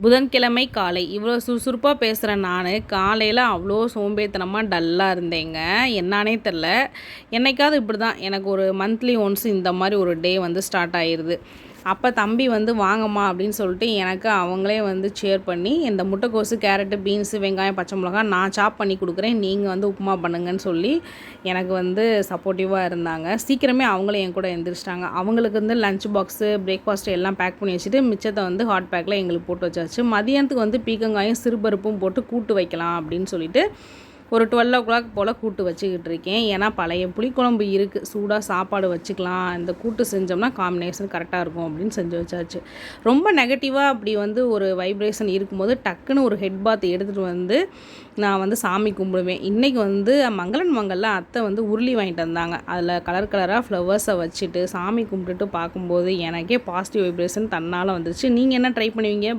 புதன்கிழமை காலை இவ்வளோ சுறுசுறுப்பாக பேசுகிறேன் நான். காலையில் அவ்வளோ சோம்பேறித்தனமாக டல்லாக இருந்தேங்க. என்னானே தெரில. என்னைக்காவது இப்படி தான் எனக்கு ஒரு மந்த்லி ஒன்ஸ் இந்த மாதிரி ஒரு டே வந்து ஸ்டார்ட் ஆயிடுது. அப்போ தம்பி வந்து வாங்கம்மா அப்படின்னு சொல்லிட்டு எனக்கு அவங்களே வந்து ஷேர் பண்ணி இந்த முட்டைக்கோஸு, கேரட்டு, பீன்ஸு, வெங்காயம், பச்சை மிளகாய் நான் சாப் பண்ணி கொடுக்குறேன், நீங்கள் வந்து உப்புமா பண்ணுங்கன்னு சொல்லி எனக்கு வந்து சப்போர்ட்டிவாக இருந்தாங்க. சீக்கிரமே அவங்களே என் கூட எழுந்திரிச்சிட்டாங்க. அவங்களுக்கு வந்து லஞ்ச் பாக்ஸு, பிரேக்ஃபாஸ்ட்டு எல்லாம் பேக் பண்ணி வச்சுட்டு மிச்சத்தை வந்து ஹாட் பேக்கில் எங்களுக்கு போட்டு வச்சாச்சு. மதியானத்துக்கு வந்து பீக்கங்காயும் சிறுபருப்பும் போட்டு கூட்டு வைக்கலாம் அப்படின்னு சொல்லிட்டு ஒரு 12 போல் கூட்டு வச்சுக்கிட்டு இருக்கேன். ஏன்னா பழைய புளிக்குழம்பு இருக்குது, சூடாக சாப்பாடு வச்சுக்கலாம், இந்த கூட்டு செஞ்சோம்னா காம்பினேஷன் கரெக்டாக இருக்கும் அப்படின்னு செஞ்சு வச்சாச்சு. ரொம்ப நெகட்டிவாக அப்படி வந்து ஒரு வைப்ரேஷன் இருக்கும்போது டக்குன்னு ஒரு ஹெட் பாத் எடுத்துகிட்டு வந்து நான் வந்து சாமி கும்பிடுவேன். இன்றைக்கி வந்து மங்களன் மங்கலில் அத்தை வந்து உருளி வாங்கிட்டு வந்தாங்க. அதில் கலர் கலராக ஃப்ளவர்ஸை வச்சுட்டு சாமி கும்பிட்டுட்டு பார்க்கும்போது எனக்கே பாசிட்டிவ் வைப்ரேஷன் தன்னால் வந்துருச்சு. நீங்கள் என்ன ட்ரை பண்ணுவீங்க?